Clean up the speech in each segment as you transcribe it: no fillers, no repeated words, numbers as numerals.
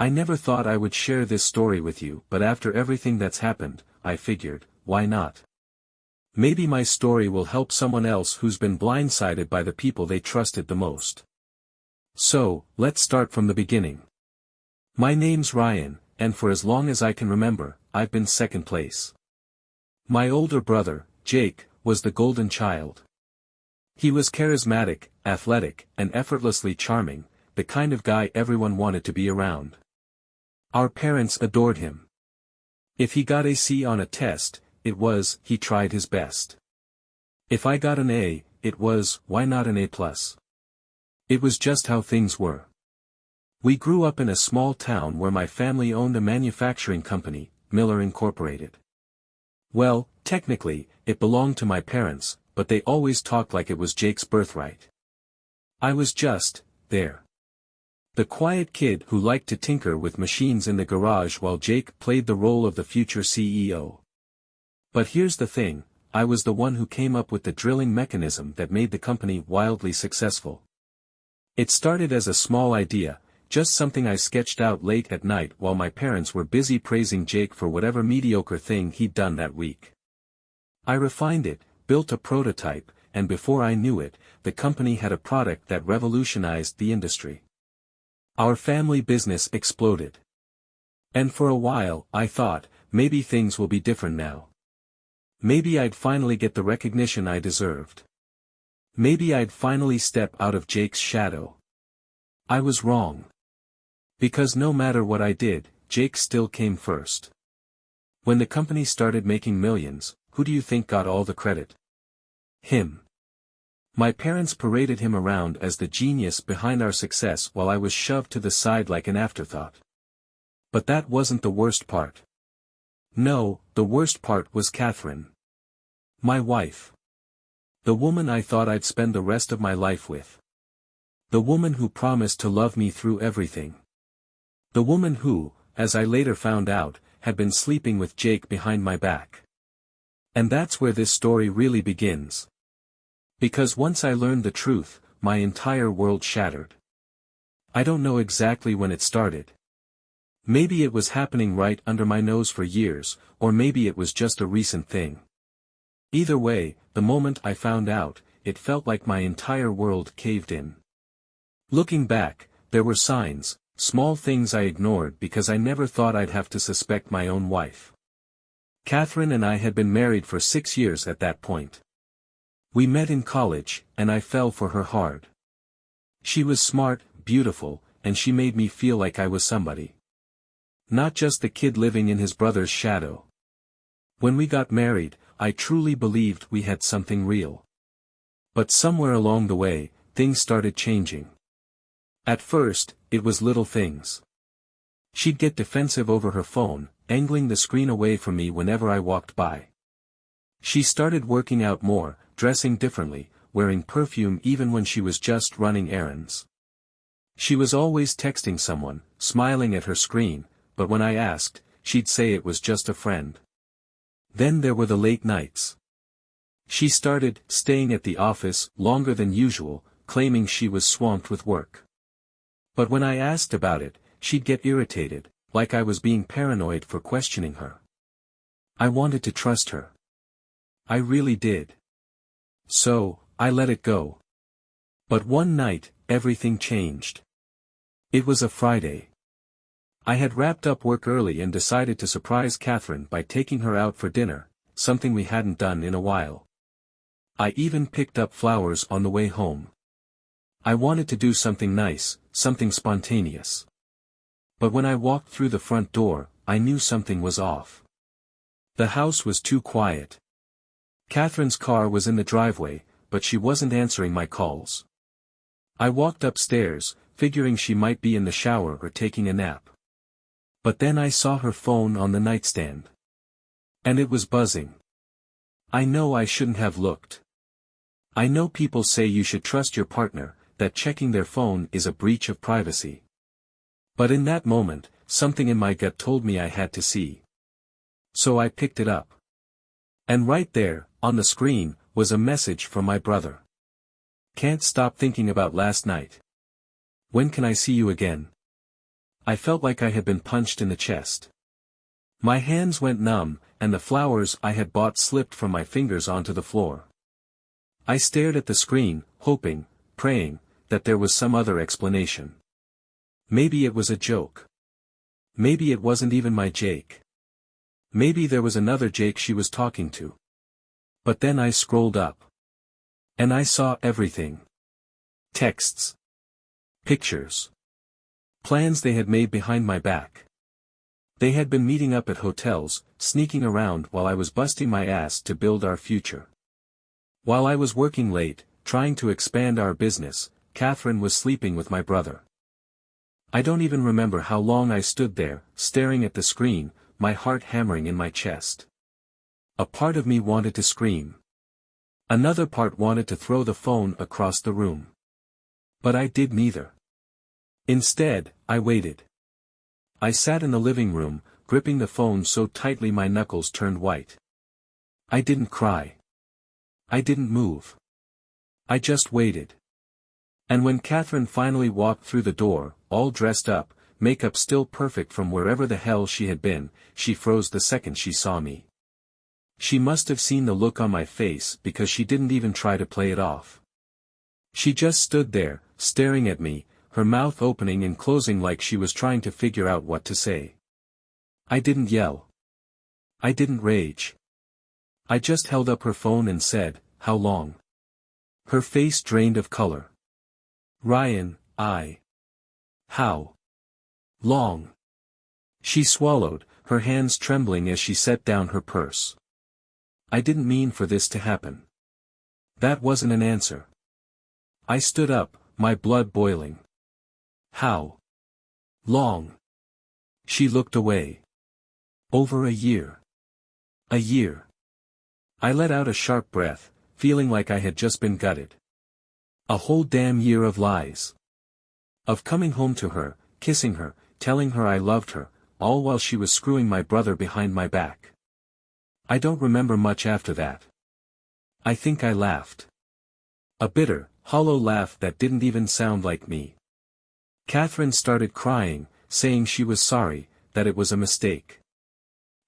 I never thought I would share this story with you, but after everything that's happened, I figured, why not? Maybe my story will help someone else who's been blindsided by the people they trusted the most. So, let's start from the beginning. My name's Ryan, and for as long as I can remember, I've been second place. My older brother, Jake, was the golden child. He was charismatic, athletic, and effortlessly charming, the kind of guy everyone wanted to be around. Our parents adored him. If he got a C on a test, it was, he tried his best. If I got an A, it was, why not an A+. It was just how things were. We grew up in a small town where my family owned a manufacturing company, Miller Incorporated. Well, technically, it belonged to my parents, but they always talked like it was Jake's birthright. I was just, there. The quiet kid who liked to tinker with machines in the garage while Jake played the role of the future CEO. But here's the thing, I was the one who came up with the drilling mechanism that made the company wildly successful. It started as a small idea, just something I sketched out late at night while my parents were busy praising Jake for whatever mediocre thing he'd done that week. I refined it, built a prototype, and before I knew it, the company had a product that revolutionized the industry. Our family business exploded. And for a while, I thought, maybe things will be different now. Maybe I'd finally get the recognition I deserved. Maybe I'd finally step out of Jake's shadow. I was wrong. Because no matter what I did, Jake still came first. When the company started making millions, who do you think got all the credit? Him. My parents paraded him around as the genius behind our success while I was shoved to the side like an afterthought. But that wasn't the worst part. No, the worst part was Catherine. My wife. The woman I thought I'd spend the rest of my life with. The woman who promised to love me through everything. The woman who, as I later found out, had been sleeping with Jake behind my back. And that's where this story really begins. Because once I learned the truth, my entire world shattered. I don't know exactly when it started. Maybe it was happening right under my nose for years, or maybe it was just a recent thing. Either way, the moment I found out, it felt like my entire world caved in. Looking back, there were signs, small things I ignored because I never thought I'd have to suspect my own wife. Catherine and I had been married for 6 years at that point. We met in college, and I fell for her hard. She was smart, beautiful, and she made me feel like I was somebody. Not just the kid living in his brother's shadow. When we got married, I truly believed we had something real. But somewhere along the way, things started changing. At first, it was little things. She'd get defensive over her phone, angling the screen away from me whenever I walked by. She started working out more, dressing differently, wearing perfume even when she was just running errands. She was always texting someone, smiling at her screen, but when I asked, she'd say it was just a friend. Then there were the late nights. She started staying at the office longer than usual, claiming she was swamped with work. But when I asked about it, she'd get irritated, like I was being paranoid for questioning her. I wanted to trust her. I really did. So, I let it go. But one night, everything changed. It was a Friday. I had wrapped up work early and decided to surprise Catherine by taking her out for dinner, something we hadn't done in a while. I even picked up flowers on the way home. I wanted to do something nice, something spontaneous. But when I walked through the front door, I knew something was off. The house was too quiet. Catherine's car was in the driveway, but she wasn't answering my calls. I walked upstairs, figuring she might be in the shower or taking a nap. But then I saw her phone on the nightstand. And it was buzzing. I know I shouldn't have looked. I know people say you should trust your partner, that checking their phone is a breach of privacy. But in that moment, something in my gut told me I had to see. So I picked it up. And right there, on the screen, was a message from my brother. Can't stop thinking about last night. When can I see you again? I felt like I had been punched in the chest. My hands went numb, and the flowers I had bought slipped from my fingers onto the floor. I stared at the screen, hoping, praying, that there was some other explanation. Maybe it was a joke. Maybe it wasn't even my Jake. Maybe there was another Jake she was talking to. But then I scrolled up. And I saw everything. Texts. Pictures. Plans they had made behind my back. They had been meeting up at hotels, sneaking around while I was busting my ass to build our future. While I was working late, trying to expand our business, Catherine was sleeping with my brother. I don't even remember how long I stood there, staring at the screen, my heart hammering in my chest. A part of me wanted to scream. Another part wanted to throw the phone across the room. But I did neither. Instead, I waited. I sat in the living room, gripping the phone so tightly my knuckles turned white. I didn't cry. I didn't move. I just waited. And when Catherine finally walked through the door, all dressed up, makeup still perfect from wherever the hell she had been, she froze the second she saw me. She must have seen the look on my face because she didn't even try to play it off. She just stood there, staring at me, her mouth opening and closing like she was trying to figure out what to say. I didn't yell. I didn't rage. I just held up her phone and said, "How long?" Her face drained of color. "Ryan, How long?" She swallowed, her hands trembling as she set down her purse. I didn't mean for this to happen. That wasn't an answer. I stood up, my blood boiling. "How long?" She looked away. "Over a year. A year." I let out a sharp breath, feeling like I had just been gutted. A whole damn year of lies. Of coming home to her, kissing her, telling her I loved her, all while she was screwing my brother behind my back. I don't remember much after that. I think I laughed. A bitter, hollow laugh that didn't even sound like me. Catherine started crying, saying she was sorry, that it was a mistake.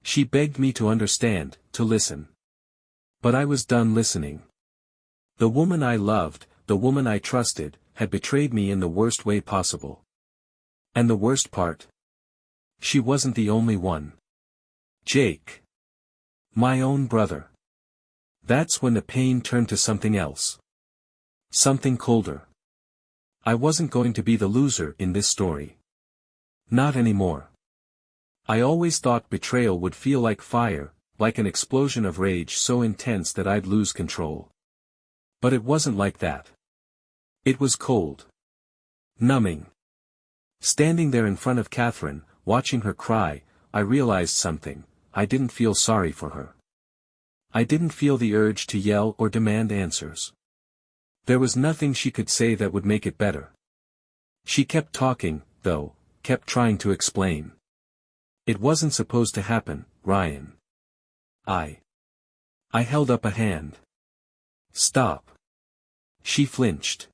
She begged me to understand, to listen. But I was done listening. The woman I loved, the woman I trusted, had betrayed me in the worst way possible. And the worst part? She wasn't the only one. Jake. My own brother. That's when the pain turned to something else. Something colder. I wasn't going to be the loser in this story. Not anymore. I always thought betrayal would feel like fire, like an explosion of rage so intense that I'd lose control. But it wasn't like that. It was cold. Numbing. Standing there in front of Catherine, watching her cry, I realized something. I didn't feel sorry for her. I didn't feel the urge to yell or demand answers. There was nothing she could say that would make it better. She kept talking, though, kept trying to explain. It wasn't supposed to happen, Ryan. I held up a hand. Stop. She flinched.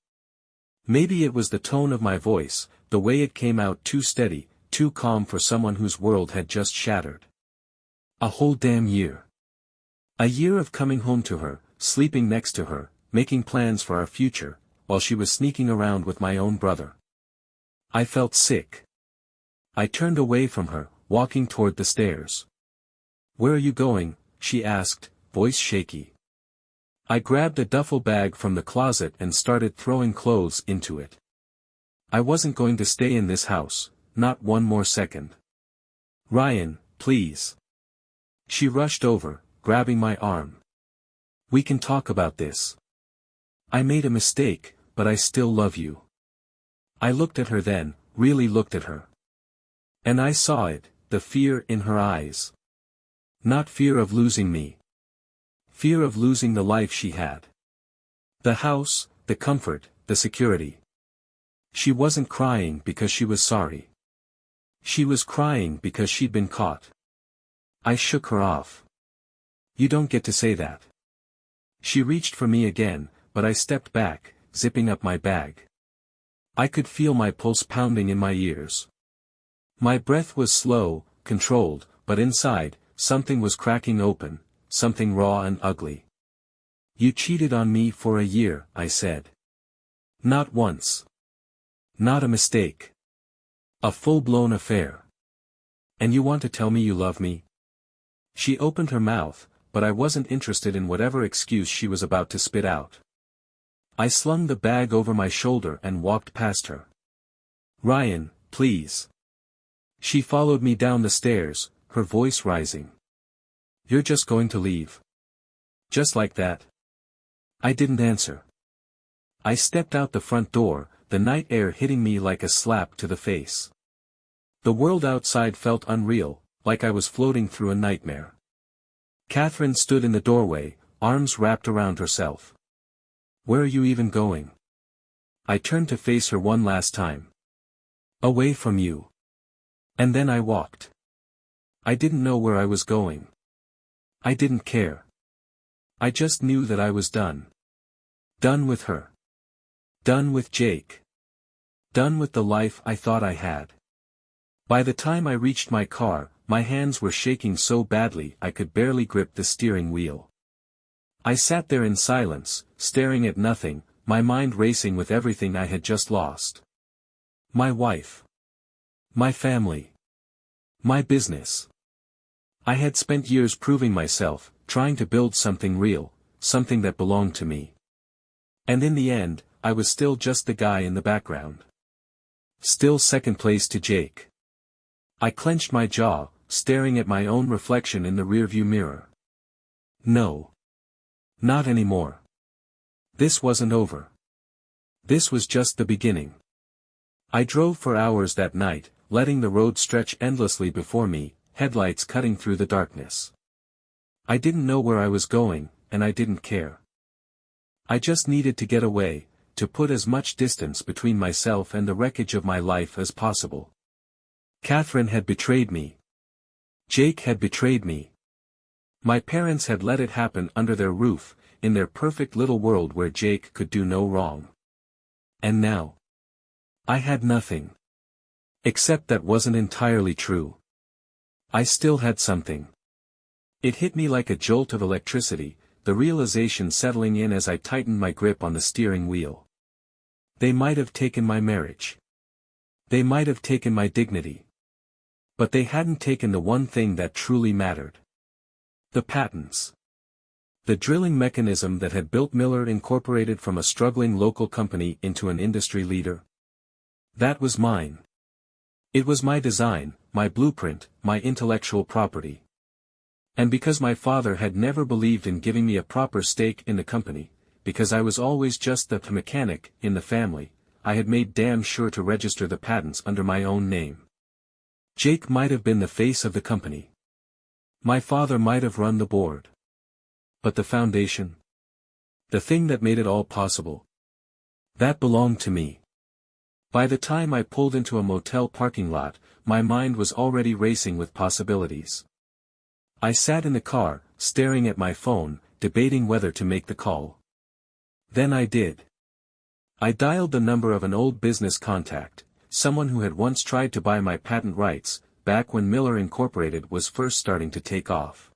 Maybe it was the tone of my voice, the way it came out too steady, too calm for someone whose world had just shattered. A whole damn year. A year of coming home to her, sleeping next to her, making plans for our future, while she was sneaking around with my own brother. I felt sick. I turned away from her, walking toward the stairs. "Where are you going?" she asked, voice shaky. I grabbed a duffel bag from the closet and started throwing clothes into it. I wasn't going to stay in this house, not one more second. "Ryan, please." She rushed over, grabbing my arm. "We can talk about this. I made a mistake, but I still love you." I looked at her then, really looked at her. And I saw it, the fear in her eyes. Not fear of losing me. Fear of losing the life she had. The house, the comfort, the security. She wasn't crying because she was sorry. She was crying because she'd been caught. I shook her off. "You don't get to say that." She reached for me again, but I stepped back, zipping up my bag. I could feel my pulse pounding in my ears. My breath was slow, controlled, but inside, something was cracking open, something raw and ugly. You cheated on me for a year, I said. Not once. Not a mistake. A full-blown affair. And you want to tell me you love me? She opened her mouth, but I wasn't interested in whatever excuse she was about to spit out. I slung the bag over my shoulder and walked past her. Ryan, please. She followed me down the stairs, her voice rising. You're just going to leave? Just like that? I didn't answer. I stepped out the front door, the night air hitting me like a slap to the face. The world outside felt unreal, like I was floating through a nightmare. Catherine stood in the doorway, arms wrapped around herself. Where are you even going? I turned to face her one last time. Away from you. And then I walked. I didn't know where I was going. I didn't care. I just knew that I was done. Done with her. Done with Jake. Done with the life I thought I had. By the time I reached my car, my hands were shaking so badly I could barely grip the steering wheel. I sat there in silence, staring at nothing, my mind racing with everything I had just lost. My wife. My family. My business. I had spent years proving myself, trying to build something real, something that belonged to me. And in the end, I was still just the guy in the background. Still second place to Jake. I clenched my jaw, staring at my own reflection in the rearview mirror. No. Not anymore. This wasn't over. This was just the beginning. I drove for hours that night, letting the road stretch endlessly before me, headlights cutting through the darkness. I didn't know where I was going, and I didn't care. I just needed to get away, to put as much distance between myself and the wreckage of my life as possible. Catherine had betrayed me. Jake had betrayed me. My parents had let it happen under their roof, in their perfect little world where Jake could do no wrong. And now? I had nothing. Except that wasn't entirely true. I still had something. It hit me like a jolt of electricity, the realization settling in as I tightened my grip on the steering wheel. They might have taken my marriage. They might have taken my dignity. But they hadn't taken the one thing that truly mattered. The patents. The drilling mechanism that had built Miller Incorporated from a struggling local company into an industry leader. That was mine. It was my design, my blueprint, my intellectual property. And because my father had never believed in giving me a proper stake in the company, because I was always just the mechanic in the family, I had made damn sure to register the patents under my own name. Jake might have been the face of the company. My father might have run the board. But the foundation? The thing that made it all possible? That belonged to me. By the time I pulled into a motel parking lot, my mind was already racing with possibilities. I sat in the car, staring at my phone, debating whether to make the call. Then I did. I dialed the number of an old business contact, someone who had once tried to buy my patent rights, back when Miller Incorporated was first starting to take off.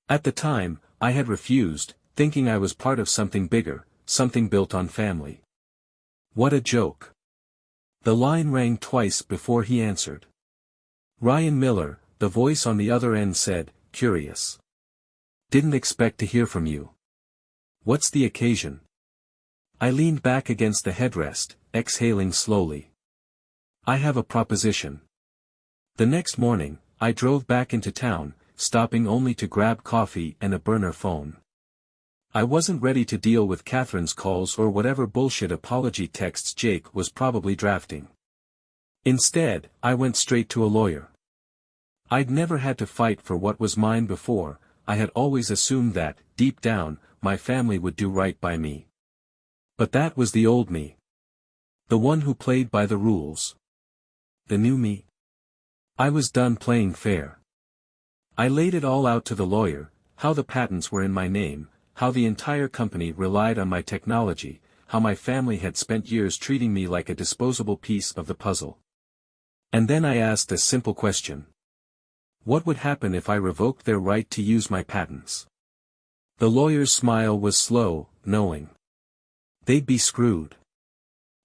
At the time, I had refused, thinking I was part of something bigger, something built on family. What a joke. The line rang twice before he answered. Ryan Miller, the voice on the other end said, curious. Didn't expect to hear from you. What's the occasion? I leaned back against the headrest, exhaling slowly. I have a proposition. The next morning, I drove back into town, stopping only to grab coffee and a burner phone. I wasn't ready to deal with Catherine's calls or whatever bullshit apology texts Jake was probably drafting. Instead, I went straight to a lawyer. I'd never had to fight for what was mine before, I had always assumed that, deep down, my family would do right by me. But that was the old me. The one who played by the rules. The new me? I was done playing fair. I laid it all out to the lawyer, how the patents were in my name, how the entire company relied on my technology, how my family had spent years treating me like a disposable piece of the puzzle. And then I asked a simple question. What would happen if I revoked their right to use my patents? The lawyer's smile was slow, knowing. They'd be screwed.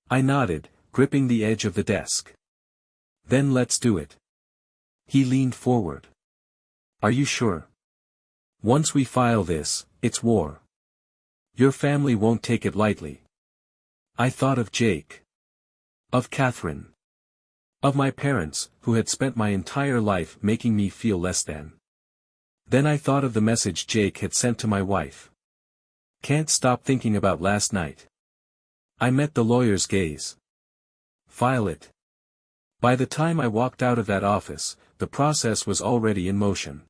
I nodded, gripping the edge of the desk. Then let's do it. He leaned forward. Are you sure? Once we file this, it's war. Your family won't take it lightly. I thought of Jake. Of Catherine. Of my parents, who had spent my entire life making me feel less than. Then I thought of the message Jake had sent to my wife. Can't stop thinking about last night. I met the lawyer's gaze. File it. By the time I walked out of that office, the process was already in motion.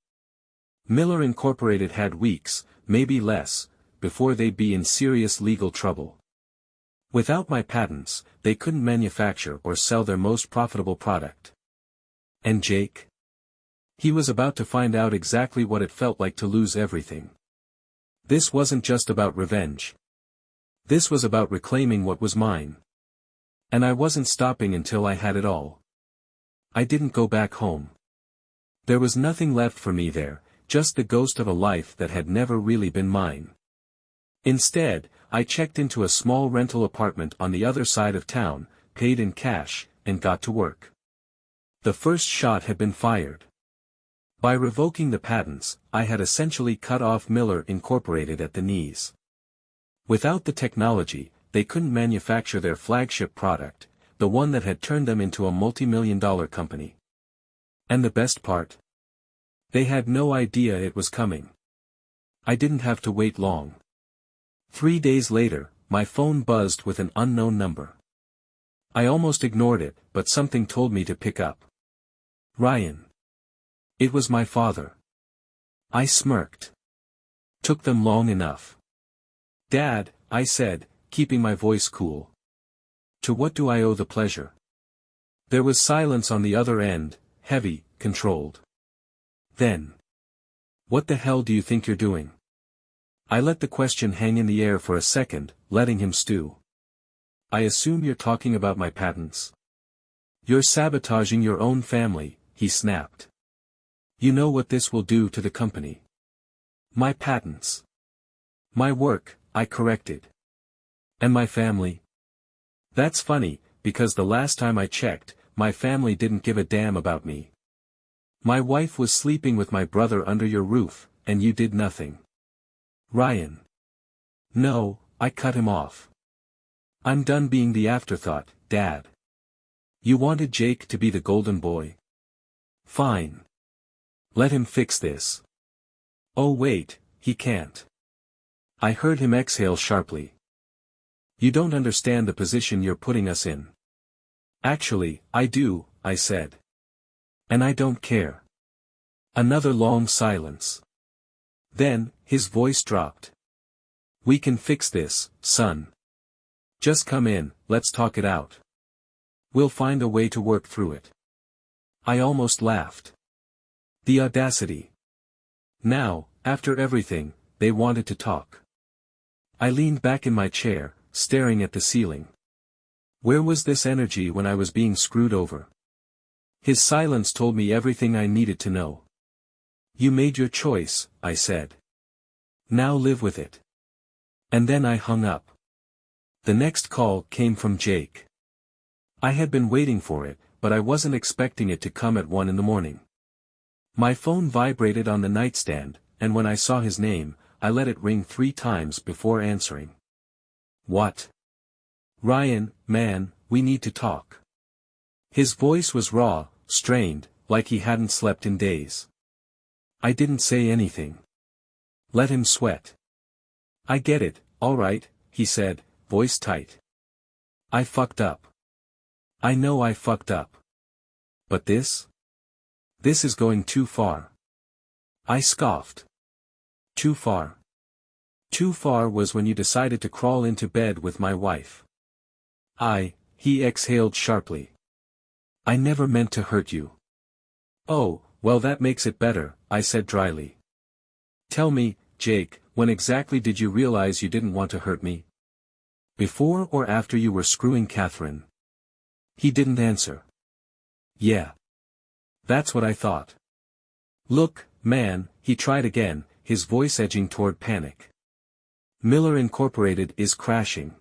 Miller Incorporated had weeks, maybe less, before they'd be in serious legal trouble. Without my patents, they couldn't manufacture or sell their most profitable product. And Jake? He was about to find out exactly what it felt like to lose everything. This wasn't just about revenge. This was about reclaiming what was mine. And I wasn't stopping until I had it all. I didn't go back home. There was nothing left for me there, just the ghost of a life that had never really been mine. Instead, I checked into a small rental apartment on the other side of town, paid in cash, and got to work. The first shot had been fired. By revoking the patents, I had essentially cut off Miller Incorporated at the knees. Without the technology, they couldn't manufacture their flagship product, the one that had turned them into a multi-million-dollar company. And the best part? They had no idea it was coming. I didn't have to wait long. 3 days later, my phone buzzed with an unknown number. I almost ignored it, but something told me to pick up. Ryan. It was my father. I smirked. Took them long enough. Dad, I said, keeping my voice cool. To what do I owe the pleasure? There was silence on the other end, heavy, controlled. Then. What the hell do you think you're doing? I let the question hang in the air for a second, letting him stew. I assume you're talking about my patents. You're sabotaging your own family, he snapped. You know what this will do to the company. My patents. My work, I corrected. And my family? That's funny, because the last time I checked, my family didn't give a damn about me. My wife was sleeping with my brother under your roof, and you did nothing. Ryan. No, I cut him off. I'm done being the afterthought, Dad. You wanted Jake to be the golden boy. Fine. Let him fix this. Oh wait, he can't. I heard him exhale sharply. You don't understand the position you're putting us in. Actually, I do, I said. And I don't care. Another long silence. Then, his voice dropped. We can fix this, son. Just come in, let's talk it out. We'll find a way to work through it. I almost laughed. The audacity. Now, after everything, they wanted to talk. I leaned back in my chair, staring at the ceiling. Where was this energy when I was being screwed over? His silence told me everything I needed to know. You made your choice, I said. Now live with it. And then I hung up. The next call came from Jake. I had been waiting for it, but I wasn't expecting it to come at 1 a.m. My phone vibrated on the nightstand, and when I saw his name, I let it ring 3 times before answering. What? Ryan, man, we need to talk. His voice was raw, strained, like he hadn't slept in days. I didn't say anything. Let him sweat. I get it, all right, he said, voice tight. I fucked up. I know I fucked up. But this? This is going too far. I scoffed. Too far. Too far was when you decided to crawl into bed with my wife. He exhaled sharply. I never meant to hurt you. Oh, well that makes it better, I said dryly. Tell me, Jake, when exactly did you realize you didn't want to hurt me? Before or after you were screwing Catherine? He didn't answer. Yeah. That's what I thought. Look, man, he tried again, his voice edging toward panic. Miller Incorporated is crashing.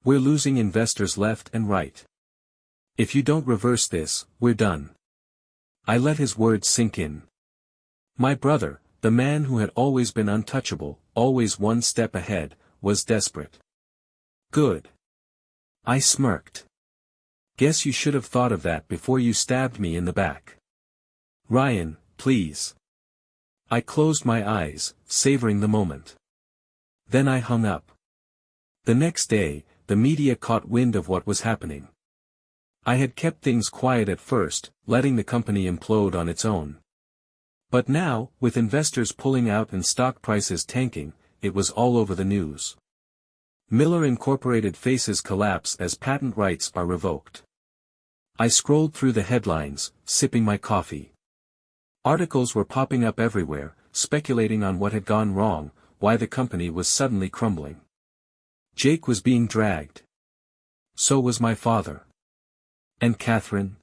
We're losing investors left and right. If you don't reverse this, we're done. I let his words sink in. My brother, the man who had always been untouchable, always one step ahead, was desperate. Good. I smirked. Guess you should have thought of that before you stabbed me in the back. Ryan, please. I closed my eyes, savoring the moment. Then I hung up. The next day, the media caught wind of what was happening. I had kept things quiet at first, letting the company implode on its own. But now, with investors pulling out and stock prices tanking, it was all over the news. Miller Incorporated faces collapse as patent rights are revoked. I scrolled through the headlines, sipping my coffee. Articles were popping up everywhere, speculating on what had gone wrong, why the company was suddenly crumbling. Jake was being dragged. So was my father. And Catherine?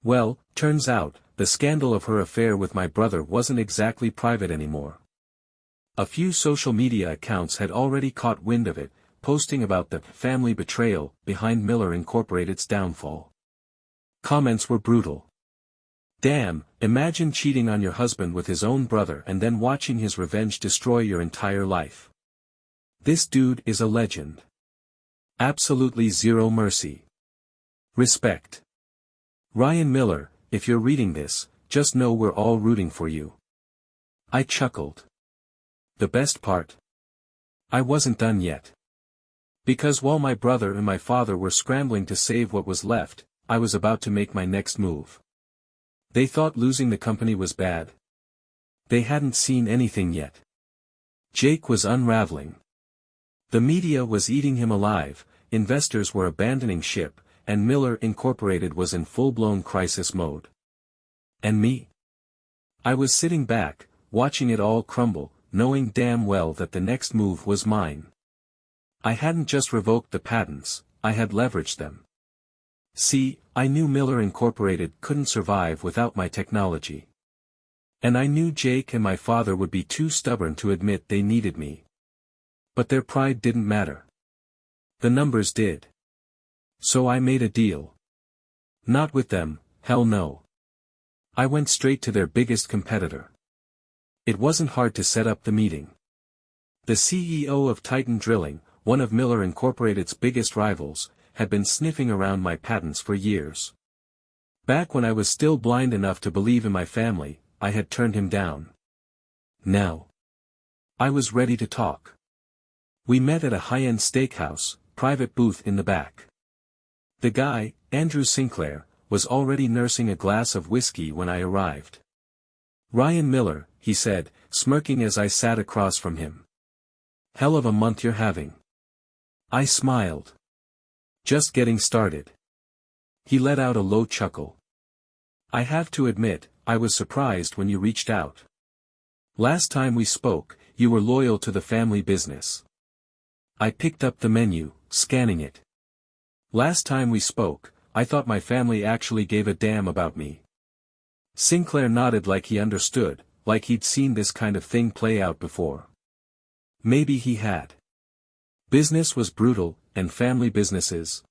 Well, turns out, the scandal of her affair with my brother wasn't exactly private anymore. A few social media accounts had already caught wind of it, posting about the family betrayal behind Miller Incorporated's downfall. Comments were brutal. Damn, imagine cheating on your husband with his own brother and then watching his revenge destroy your entire life. This dude is a legend. Absolutely zero mercy. Respect. Ryan Miller, if you're reading this, just know we're all rooting for you. I chuckled. The best part? I wasn't done yet. Because while my brother and my father were scrambling to save what was left, I was about to make my next move. They thought losing the company was bad. They hadn't seen anything yet. Jake was unraveling. The media was eating him alive, investors were abandoning ship, and Miller Incorporated was in full-blown crisis mode. And me? I was sitting back, watching it all crumble, knowing damn well that the next move was mine. I hadn't just revoked the patents, I had leveraged them. See, I knew Miller Incorporated couldn't survive without my technology. And I knew Jake and my father would be too stubborn to admit they needed me. But their pride didn't matter. The numbers did. So I made a deal. Not with them, hell no. I went straight to their biggest competitor. It wasn't hard to set up the meeting. The CEO of Titan Drilling, one of Miller Incorporated's biggest rivals, had been sniffing around my patents for years. Back when I was still blind enough to believe in my family, I had turned him down. Now, I was ready to talk. We met at a high-end steakhouse, private booth in the back. The guy, Andrew Sinclair, was already nursing a glass of whiskey when I arrived. Ryan Miller, he said, smirking as I sat across from him. Hell of a month you're having. I smiled. Just getting started. He let out a low chuckle. I have to admit, I was surprised when you reached out. Last time we spoke, you were loyal to the family business. I picked up the menu, scanning it. Last time we spoke, I thought my family actually gave a damn about me. Sinclair nodded like he understood, like he'd seen this kind of thing play out before. Maybe he had. Business was brutal, and family businesses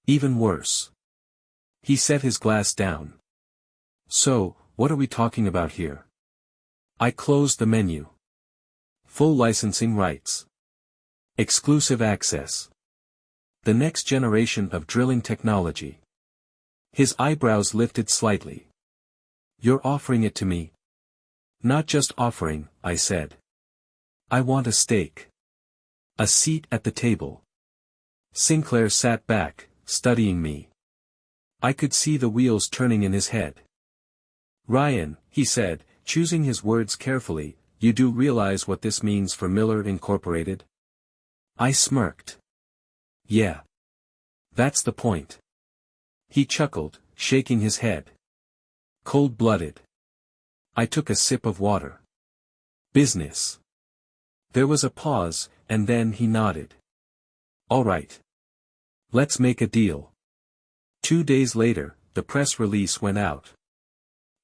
even worse. He set his glass down. So, what are we talking about here? I closed the menu. Full licensing rights. Exclusive access. The next generation of drilling technology. His eyebrows lifted slightly. You're offering it to me? Not just offering, I said. I want a stake. A seat at the table. Sinclair sat back, studying me. I could see the wheels turning in his head. Ryan, he said, choosing his words carefully, you do realize what this means for Miller Incorporated? I smirked. Yeah. That's the point. He chuckled, shaking his head. Cold-blooded. I took a sip of water. Business. There was a pause, and then he nodded. All right. Let's make a deal. 2 days later, the press release went out.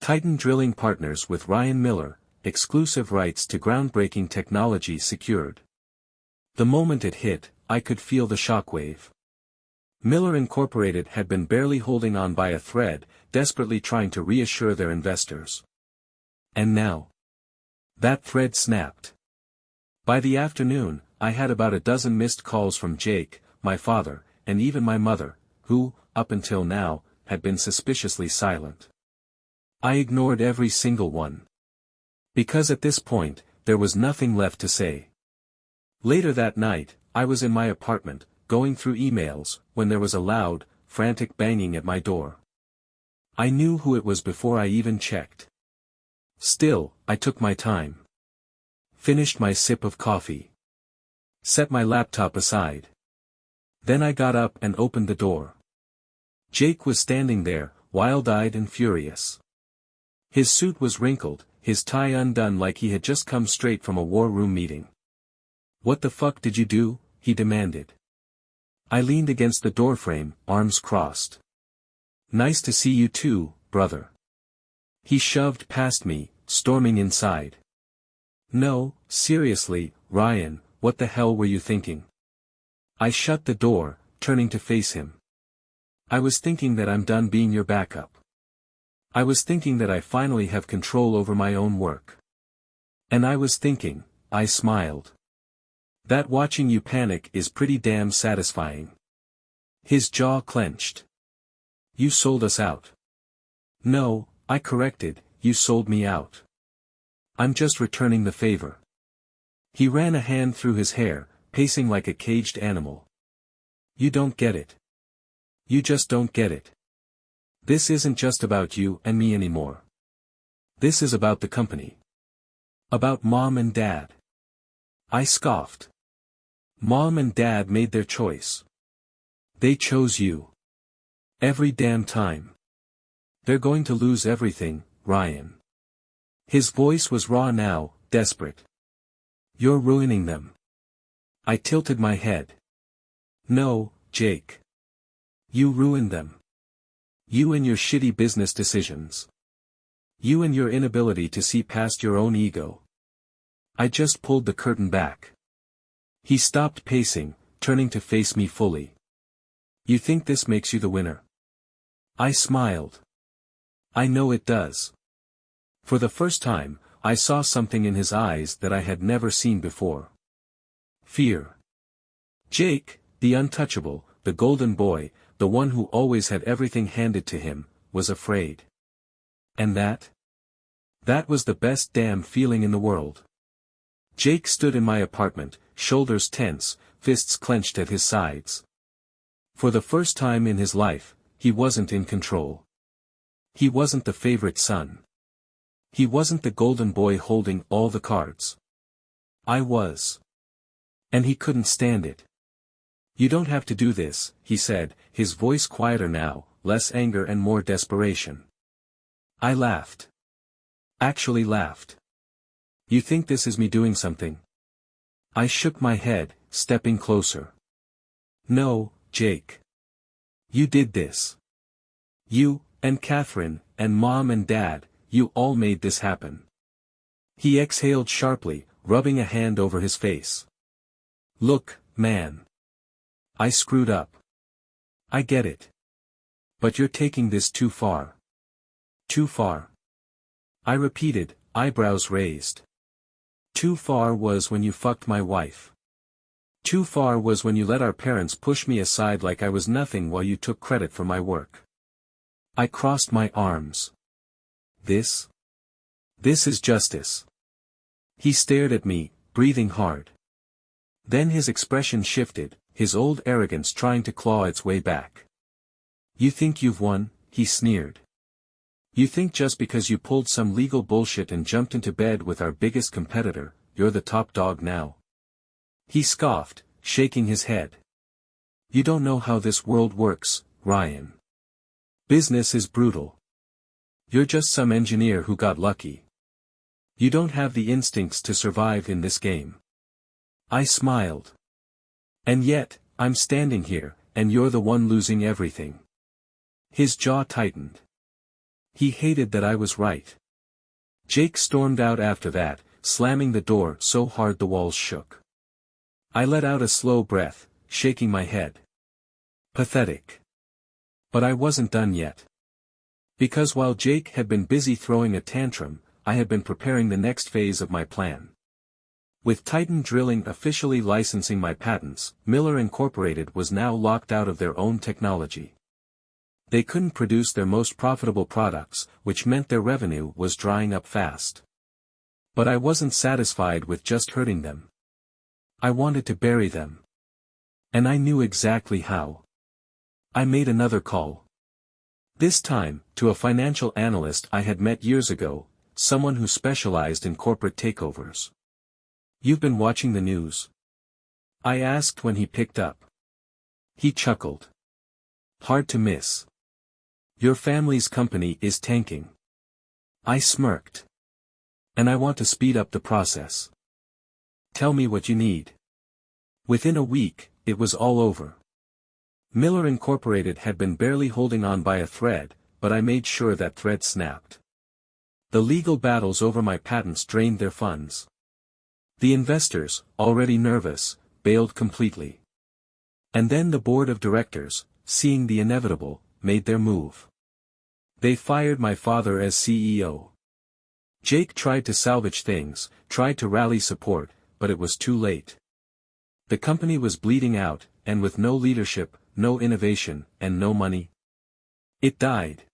Titan Drilling Partners with Ryan Miller, exclusive rights to groundbreaking technology secured. The moment it hit, I could feel the shockwave. Miller Incorporated had been barely holding on by a thread, desperately trying to reassure their investors. And now, that thread snapped. By the afternoon, I had about a dozen missed calls from Jake, my father, and even my mother, who, up until now, had been suspiciously silent. I ignored every single one. Because at this point, there was nothing left to say. Later that night, I was in my apartment, going through emails, when there was a loud, frantic banging at my door. I knew who it was before I even checked. Still, I took my time. Finished my sip of coffee. Set my laptop aside. Then I got up and opened the door. Jake was standing there, wild-eyed and furious. His suit was wrinkled, his tie undone like he had just come straight from a war room meeting. "What the fuck did you do?" he demanded. I leaned against the doorframe, arms crossed. "Nice to see you too, brother." He shoved past me, storming inside. "No, seriously, Ryan, what the hell were you thinking?" I shut the door, turning to face him. "I was thinking that I'm done being your backup. I was thinking that I finally have control over my own work. And I was thinking," I smiled, "that watching you panic is pretty damn satisfying." His jaw clenched. "You sold us out." "No," I corrected, "you sold me out. I'm just returning the favor." He ran a hand through his hair, pacing like a caged animal. "You don't get it. You just don't get it. This isn't just about you and me anymore. This is about the company. About Mom and Dad." I scoffed. "Mom and Dad made their choice. They chose you. Every damn time. They're going to lose everything, Ryan." His voice was raw now, desperate. "You're ruining them." I tilted my head. "No, Jake. You ruined them. You and your shitty business decisions. You and your inability to see past your own ego." I just pulled the curtain back. He stopped pacing, turning to face me fully. "You think this makes you the winner?" I smiled. "I know it does." For the first time, I saw something in his eyes that I had never seen before. Fear. Jake, the untouchable, the golden boy, the one who always had everything handed to him, was afraid. And that? That was the best damn feeling in the world. Jake stood in my apartment, shoulders tense, fists clenched at his sides. For the first time in his life, he wasn't in control. He wasn't the favorite son. He wasn't the golden boy holding all the cards. I was. And he couldn't stand it. "You don't have to do this," he said, his voice quieter now, less anger and more desperation. I laughed. Actually laughed. "You think this is me doing something?" I shook my head, stepping closer. "No, Jake. You did this. You, and Catherine, and Mom and Dad, you all made this happen." He exhaled sharply, rubbing a hand over his face. "Look, man. I screwed up. I get it. But you're taking this too far." "Too far?" I repeated, eyebrows raised. "Too far was when you fucked my wife. Too far was when you let our parents push me aside like I was nothing while you took credit for my work." I crossed my arms. This is justice." He stared at me, breathing hard. Then his expression shifted, his old arrogance trying to claw its way back. "You think you've won?" he sneered. "You think just because you pulled some legal bullshit and jumped into bed with our biggest competitor, you're the top dog now?" He scoffed, shaking his head. "You don't know how this world works, Ryan. Business is brutal. You're just some engineer who got lucky. You don't have the instincts to survive in this game." I smiled. "And yet, I'm standing here, and you're the one losing everything. His jaw tightened. He hated that I was right. Jake stormed out after that, slamming the door so hard the walls shook. I let out a slow breath, shaking my head. Pathetic. But I wasn't done yet. Because while Jake had been busy throwing a tantrum, I had been preparing the next phase of my plan. With Titan Drilling officially licensing my patents, Miller Incorporated was now locked out of their own technology. They couldn't produce their most profitable products, which meant their revenue was drying up fast. But I wasn't satisfied with just hurting them. I wanted to bury them. And I knew exactly how. I made another call. This time, to a financial analyst I had met years ago, someone who specialized in corporate takeovers. "You've been watching the news?" I asked when he picked up. He chuckled. "Hard to miss. Your family's company is tanking." I smirked. "And I want to speed up the process. Tell me what you need." Within a week, it was all over. Miller Incorporated had been barely holding on by a thread, but I made sure that thread snapped. The legal battles over my patents drained their funds. The investors, already nervous, bailed completely. And then the board of directors, seeing the inevitable, made their move. They fired my father as CEO. Jake tried to salvage things, tried to rally support, but it was too late. The company was bleeding out, and with no leadership, no innovation, and no money. It died.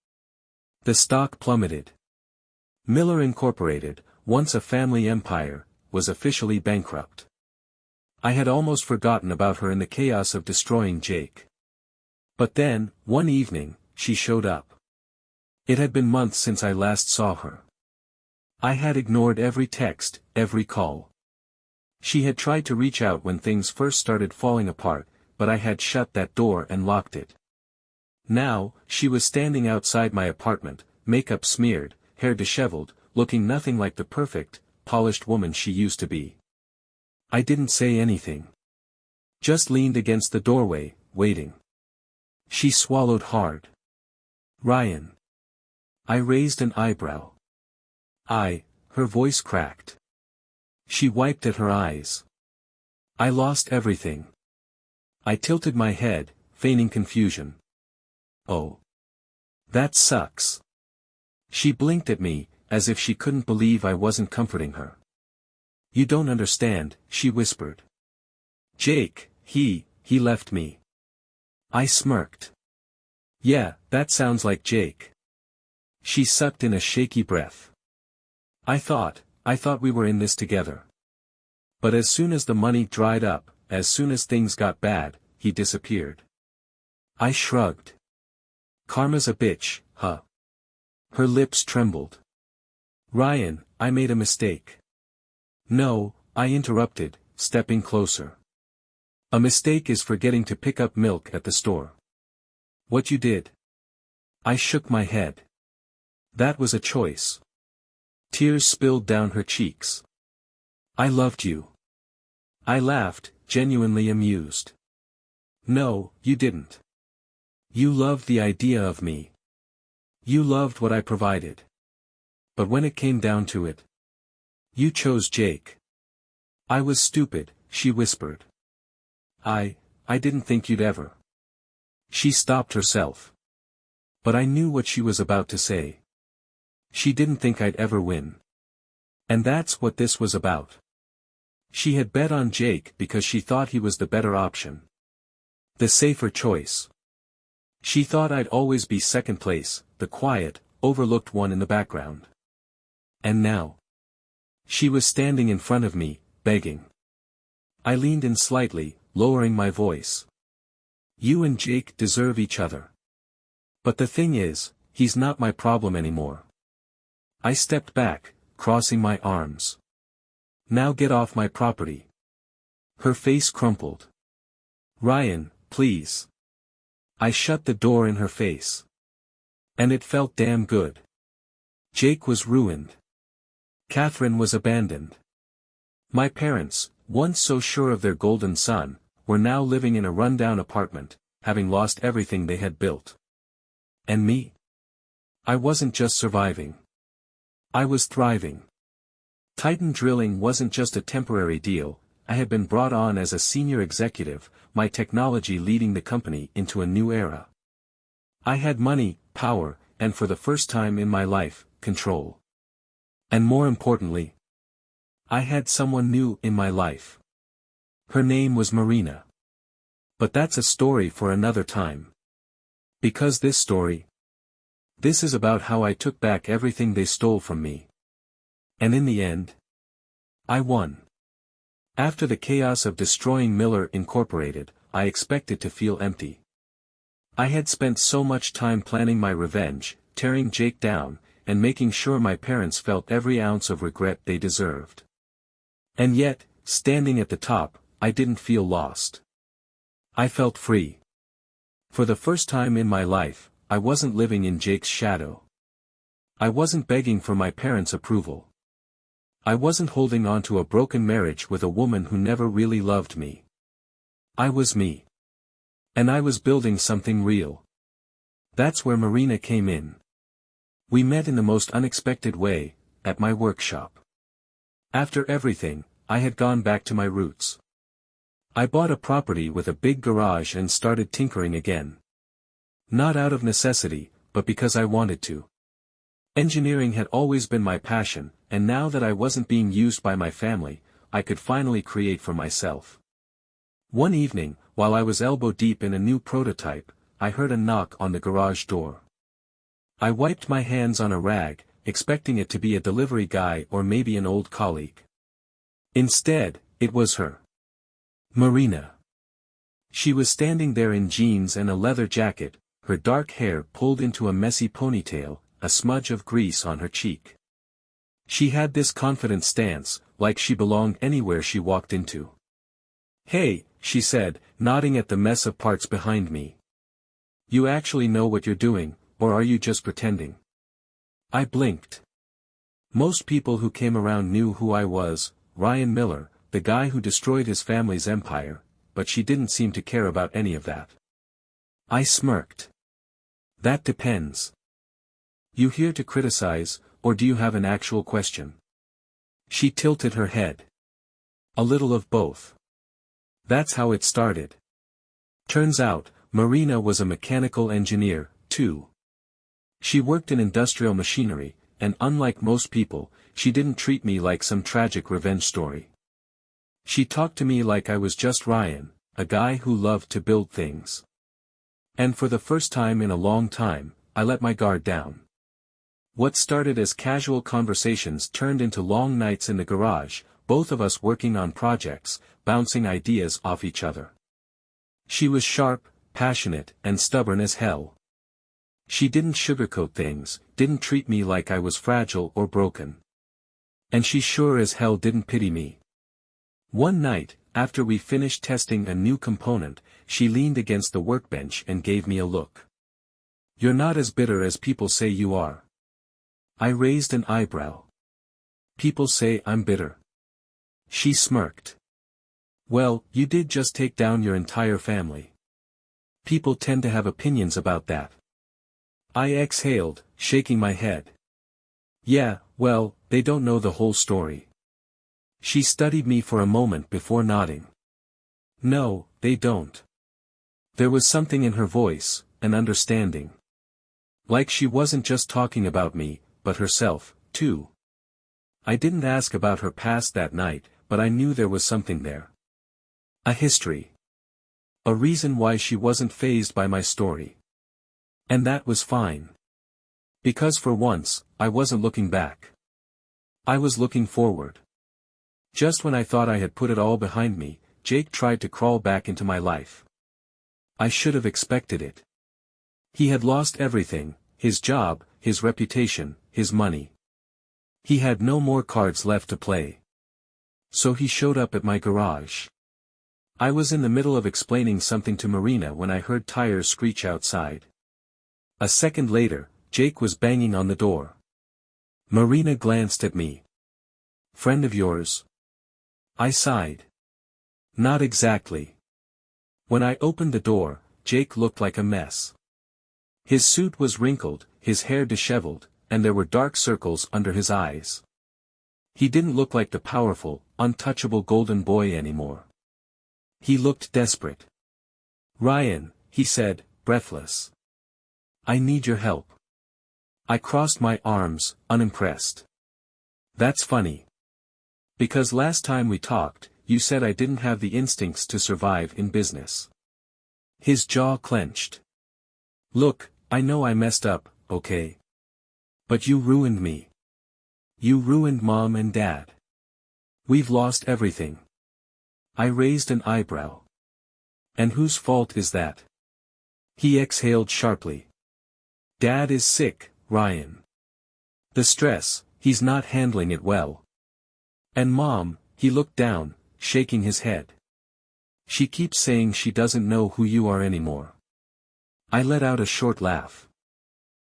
The stock plummeted. Miller Incorporated, once a family empire, was officially bankrupt. I had almost forgotten about her in the chaos of destroying Jake. But then, one evening, she showed up. It had been months since I last saw her. I had ignored every text, every call. She had tried to reach out when things first started falling apart, but I had shut that door and locked it. Now, she was standing outside my apartment, makeup smeared, hair disheveled, looking nothing like the perfect, polished woman she used to be. I didn't say anything. Just leaned against the doorway, waiting. She swallowed hard. "Ryan." I raised an eyebrow. Her voice cracked. She wiped at her eyes. "I lost everything." I tilted my head, feigning confusion. "Oh. That sucks." She blinked at me, as if she couldn't believe I wasn't comforting her. "You don't understand," she whispered. "Jake, he left me." I smirked. "Yeah, that sounds like Jake." She sucked in a shaky breath. I thought we were in this together. But as soon as the money dried up, as soon as things got bad, he disappeared. I shrugged. "Karma's a bitch, huh?" Her lips trembled. "Ryan, I made a mistake." "No," I interrupted, stepping closer. "A mistake is forgetting to pick up milk at the store." "What you did?" I shook my head. "That was a choice." Tears spilled down her cheeks. "I loved you." I laughed, genuinely amused. "No, you didn't. You loved the idea of me. You loved what I provided. But when it came down to it, you chose Jake." "I was stupid," she whispered. I didn't think you'd ever." She stopped herself. But I knew what she was about to say. She didn't think I'd ever win. And that's what this was about. She had bet on Jake because she thought he was the better option. The safer choice. She thought I'd always be second place, the quiet, overlooked one in the background. And now, she was standing in front of me, begging. I leaned in slightly, lowering my voice. "You and Jake deserve each other. But the thing is, he's not my problem anymore." I stepped back, crossing my arms. "Now get off my property." Her face crumpled. "Ryan, please." I shut the door in her face. And it felt damn good. Jake was ruined. Catherine was abandoned. My parents, once so sure of their golden son, were now living in a rundown apartment, having lost everything they had built. And me? I wasn't just surviving. I was thriving. Titan Drilling wasn't just a temporary deal, I had been brought on as a senior executive, my technology leading the company into a new era. I had money, power, and for the first time in my life, control. And more importantly, I had someone new in my life. Her name was Marina. But that's a story for another time. Because this is about how I took back everything they stole from me. And in the end, I won. After the chaos of destroying Miller Incorporated, I expected to feel empty. I had spent so much time planning my revenge, tearing Jake down, and making sure my parents felt every ounce of regret they deserved. And yet, standing at the top, I didn't feel lost. I felt free. For the first time in my life, I wasn't living in Jake's shadow. I wasn't begging for my parents' approval. I wasn't holding on to a broken marriage with a woman who never really loved me. I was me. And I was building something real. That's where Marina came in. We met in the most unexpected way, at my workshop. After everything, I had gone back to my roots. I bought a property with a big garage and started tinkering again. Not out of necessity, but because I wanted to. Engineering had always been my passion, and now that I wasn't being used by my family, I could finally create for myself. One evening, while I was elbow deep in a new prototype, I heard a knock on the garage door. I wiped my hands on a rag, expecting it to be a delivery guy or maybe an old colleague. Instead, it was her. Marina. She was standing there in jeans and a leather jacket, her dark hair pulled into a messy ponytail, a smudge of grease on her cheek. She had this confident stance, like she belonged anywhere she walked into. "Hey," she said, nodding at the mess of parts behind me. "You actually know what you're doing, or are you just pretending?" I blinked. Most people who came around knew who I was, Ryan Miller, the guy who destroyed his family's empire, but she didn't seem to care about any of that. I smirked. "That depends. You here to criticize, or do you have an actual question?" She tilted her head. "A little of both. That's how it started." Turns out, Marina was a mechanical engineer, too. She worked in industrial machinery, and unlike most people, she didn't treat me like some tragic revenge story. She talked to me like I was just Ryan, a guy who loved to build things. And for the first time in a long time, I let my guard down. What started as casual conversations turned into long nights in the garage, both of us working on projects, bouncing ideas off each other. She was sharp, passionate, and stubborn as hell. She didn't sugarcoat things, didn't treat me like I was fragile or broken. And she sure as hell didn't pity me. One night, after we finished testing a new component, she leaned against the workbench and gave me a look. "You're not as bitter as people say you are." I raised an eyebrow. "People say I'm bitter." She smirked. "Well, you did just take down your entire family. People tend to have opinions about that." I exhaled, shaking my head. "Yeah, well, they don't know the whole story." She studied me for a moment before nodding. "No, they don't." There was something in her voice, an understanding. Like she wasn't just talking about me, but herself, too. I didn't ask about her past that night, but I knew there was something there. A history. A reason why she wasn't fazed by my story. And that was fine. Because for once, I wasn't looking back. I was looking forward. Just when I thought I had put it all behind me, Jake tried to crawl back into my life. I should have expected it. He had lost everything, his job, his reputation, his money. He had no more cards left to play. So he showed up at my garage. I was in the middle of explaining something to Marina when I heard tires screech outside. A second later, Jake was banging on the door. Marina glanced at me. "Friend of yours?" I sighed. "Not exactly." When I opened the door, Jake looked like a mess. His suit was wrinkled, his hair disheveled, and there were dark circles under his eyes. He didn't look like the powerful, untouchable golden boy anymore. He looked desperate. "Ryan," he said, breathless. "I need your help." I crossed my arms, unimpressed. "That's funny. Because last time we talked, you said I didn't have the instincts to survive in business." His jaw clenched. "Look, I know I messed up, okay? But you ruined me. You ruined Mom and Dad. We've lost everything." I raised an eyebrow. "And whose fault is that?" He exhaled sharply. "Dad is sick, Ryan. The stress, he's not handling it well. And Mom," he looked down, shaking his head. "She keeps saying she doesn't know who you are anymore." I let out a short laugh.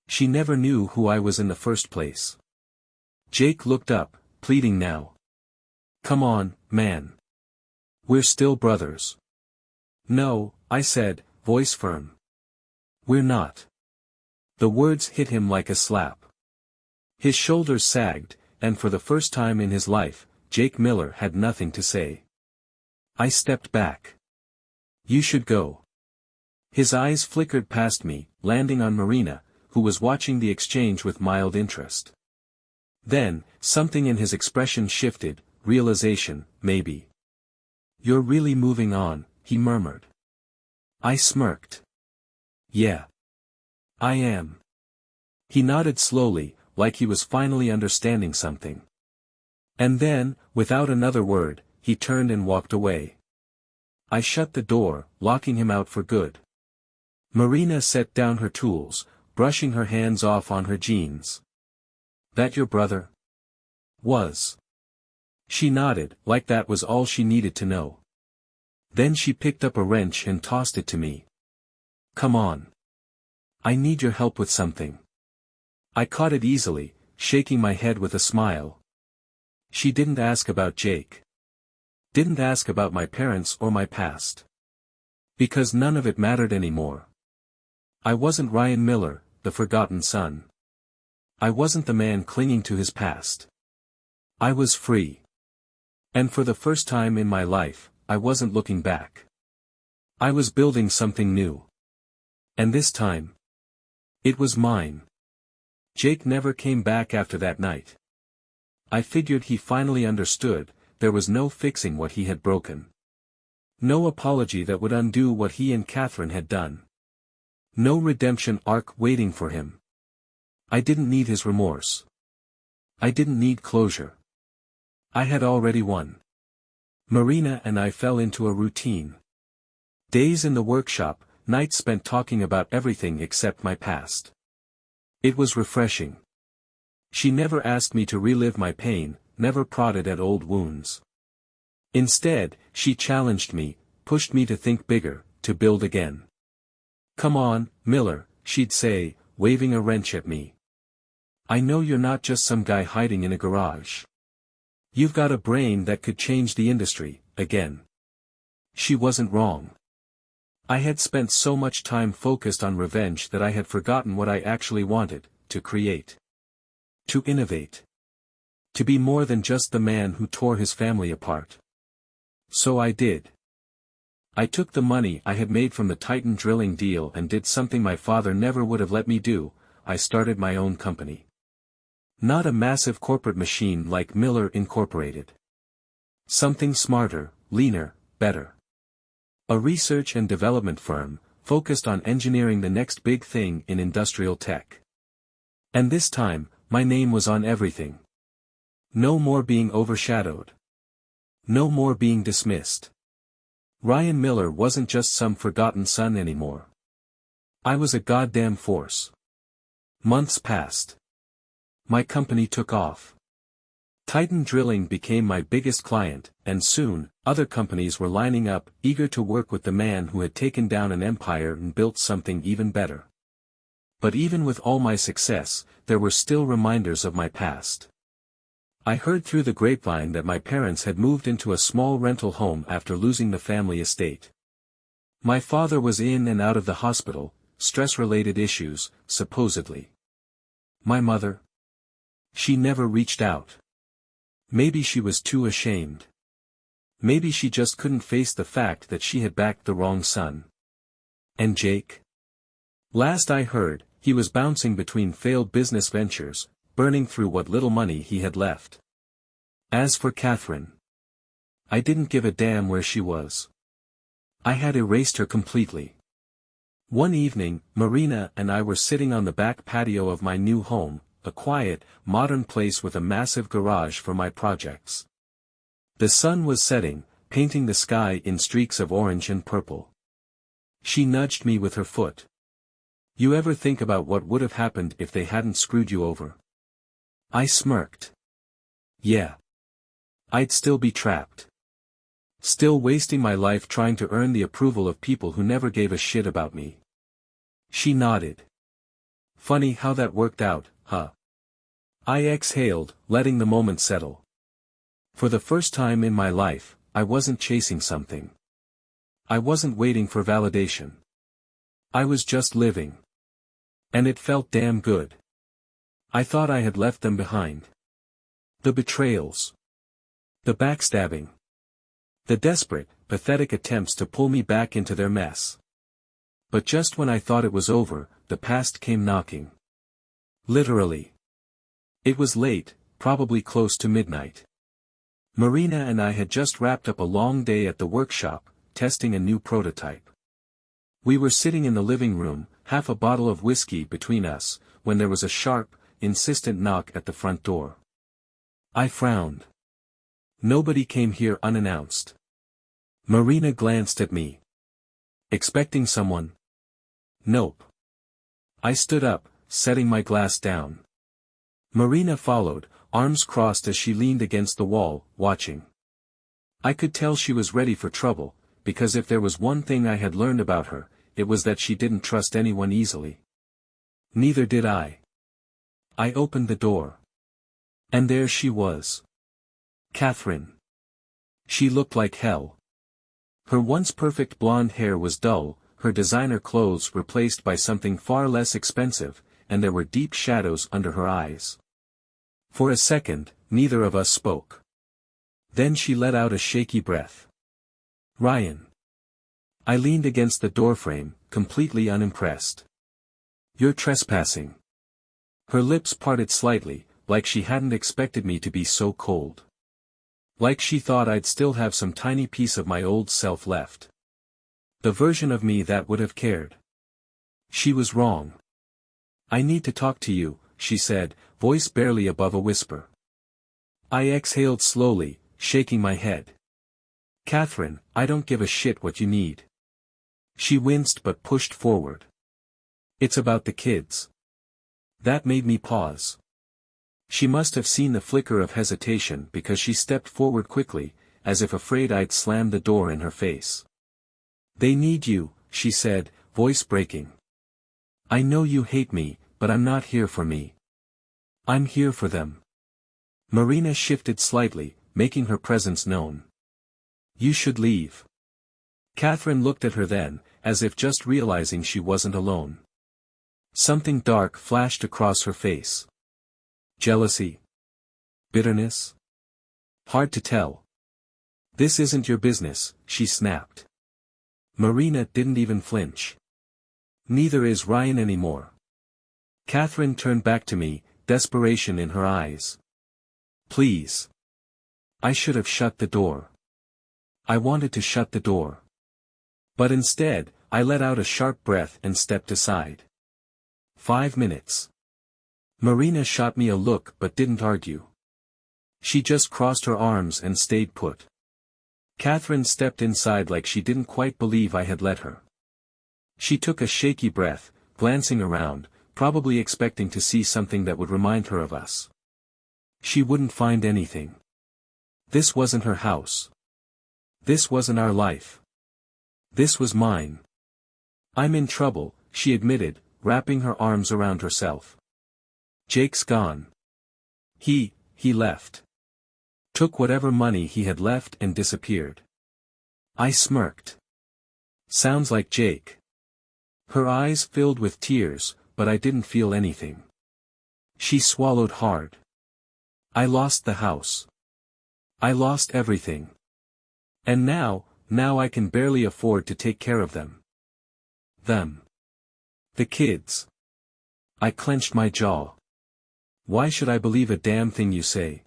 "She never knew who I was in the first place." Jake looked up, pleading now. "Come on, man. We're still brothers." "No," I said, voice firm. "We're not." The words hit him like a slap. His shoulders sagged, and for the first time in his life, Jake Miller had nothing to say. I stepped back. "You should go." His eyes flickered past me, landing on Marina, who was watching the exchange with mild interest. Then, something in his expression shifted, realization, maybe. "You're really moving on," he murmured. I smirked. "Yeah. I am." He nodded slowly, like he was finally understanding something. And then, without another word, he turned and walked away. I shut the door, locking him out for good. Marina set down her tools, brushing her hands off on her jeans. "That your brother?" "Was." She nodded, like that was all she needed to know. Then she picked up a wrench and tossed it to me. "Come on. I need your help with something." I caught it easily, shaking my head with a smile. She didn't ask about Jake. Didn't ask about my parents or my past. Because none of it mattered anymore. I wasn't Ryan Miller, the forgotten son. I wasn't the man clinging to his past. I was free. And for the first time in my life, I wasn't looking back. I was building something new. And this time, it was mine. Jake never came back after that night. I figured he finally understood, there was no fixing what he had broken. No apology that would undo what he and Catherine had done. No redemption arc waiting for him. I didn't need his remorse. I didn't need closure. I had already won. Marina and I fell into a routine. Days in the workshop, nights spent talking about everything except my past. It was refreshing. She never asked me to relive my pain, never prodded at old wounds. Instead, she challenged me, pushed me to think bigger, to build again. "Come on, Miller," she'd say, waving a wrench at me. "I know you're not just some guy hiding in a garage. You've got a brain that could change the industry, again." She wasn't wrong. I had spent so much time focused on revenge that I had forgotten what I actually wanted, to create. To innovate. To be more than just the man who tore his family apart. So I did. I took the money I had made from the Titan drilling deal and did something my father never would have let me do. I started my own company. Not a massive corporate machine like Miller Incorporated. Something smarter, leaner, better. A research and development firm, focused on engineering the next big thing in industrial tech. And this time, my name was on everything. No more being overshadowed. No more being dismissed. Ryan Miller wasn't just some forgotten son anymore. I was a goddamn force. Months passed. My company took off. Titan Drilling became my biggest client, and soon, other companies were lining up, eager to work with the man who had taken down an empire and built something even better. But even with all my success, there were still reminders of my past. I heard through the grapevine that my parents had moved into a small rental home after losing the family estate. My father was in and out of the hospital, stress-related issues, supposedly. My mother? She never reached out. Maybe she was too ashamed. Maybe she just couldn't face the fact that she had backed the wrong son. And Jake? Last I heard, he was bouncing between failed business ventures, burning through what little money he had left. As for Catherine, I didn't give a damn where she was. I had erased her completely. One evening, Marina and I were sitting on the back patio of my new home, a quiet, modern place with a massive garage for my projects. The sun was setting, painting the sky in streaks of orange and purple. She nudged me with her foot. You ever think about what would have happened if they hadn't screwed you over? I smirked. Yeah. I'd still be trapped. Still wasting my life trying to earn the approval of people who never gave a shit about me. She nodded. Funny how that worked out, huh? I exhaled, letting the moment settle. For the first time in my life, I wasn't chasing something. I wasn't waiting for validation. I was just living. And it felt damn good. I thought I had left them behind. The betrayals. The backstabbing. The desperate, pathetic attempts to pull me back into their mess. But just when I thought it was over, the past came knocking. Literally. It was late, probably close to midnight. Marina and I had just wrapped up a long day at the workshop, testing a new prototype. We were sitting in the living room, half a bottle of whiskey between us, when there was a sharp, insistent knock at the front door. I frowned. Nobody came here unannounced. Marina glanced at me. Expecting someone? Nope. I stood up, setting my glass down. Marina followed, arms crossed as she leaned against the wall, watching. I could tell she was ready for trouble, because if there was one thing I had learned about her, it was that she didn't trust anyone easily. Neither did I. I opened the door. And there she was. Catherine. She looked like hell. Her once perfect blonde hair was dull, her designer clothes replaced by something far less expensive, and there were deep shadows under her eyes. For a second, neither of us spoke. Then she let out a shaky breath. Ryan. I leaned against the doorframe, completely unimpressed. You're trespassing. Her lips parted slightly, like she hadn't expected me to be so cold. Like she thought I'd still have some tiny piece of my old self left. The version of me that would have cared. She was wrong. I need to talk to you, she said, voice barely above a whisper. I exhaled slowly, shaking my head. Catherine, I don't give a shit what you need. She winced but pushed forward. It's about the kids. That made me pause. She must have seen the flicker of hesitation because she stepped forward quickly, as if afraid I'd slam the door in her face. They need you, she said, voice breaking. I know you hate me, but I'm not here for me. I'm here for them. Marina shifted slightly, making her presence known. You should leave. Catherine looked at her then, as if just realizing she wasn't alone. Something dark flashed across her face. Jealousy? Bitterness? Hard to tell. This isn't your business, she snapped. Marina didn't even flinch. Neither is Ryan anymore. Catherine turned back to me, desperation in her eyes. Please. I should have shut the door. I wanted to shut the door. But instead, I let out a sharp breath and stepped aside. 5 minutes. Marina shot me a look but didn't argue. She just crossed her arms and stayed put. Catherine stepped inside like she didn't quite believe I had let her. She took a shaky breath, glancing around, probably expecting to see something that would remind her of us. She wouldn't find anything. This wasn't her house. This wasn't our life. This was mine. I'm in trouble, she admitted, wrapping her arms around herself. Jake's gone. He left. Took whatever money he had left and disappeared. I smirked. Sounds like Jake. Her eyes filled with tears, but I didn't feel anything. She swallowed hard. I lost the house. I lost everything. And now I can barely afford to take care of them. Them. The kids. I clenched my jaw. Why should I believe a damn thing you say?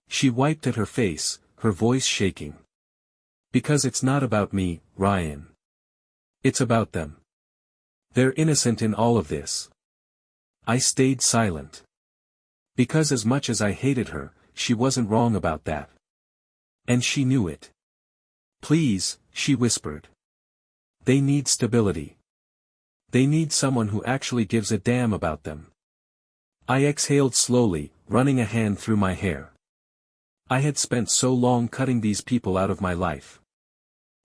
She wiped at her face, her voice shaking. Because it's not about me, Ryan. It's about them. They're innocent in all of this. I stayed silent. Because as much as I hated her, she wasn't wrong about that. And she knew it. Please, she whispered. They need stability. They need someone who actually gives a damn about them. I exhaled slowly, running a hand through my hair. I had spent so long cutting these people out of my life.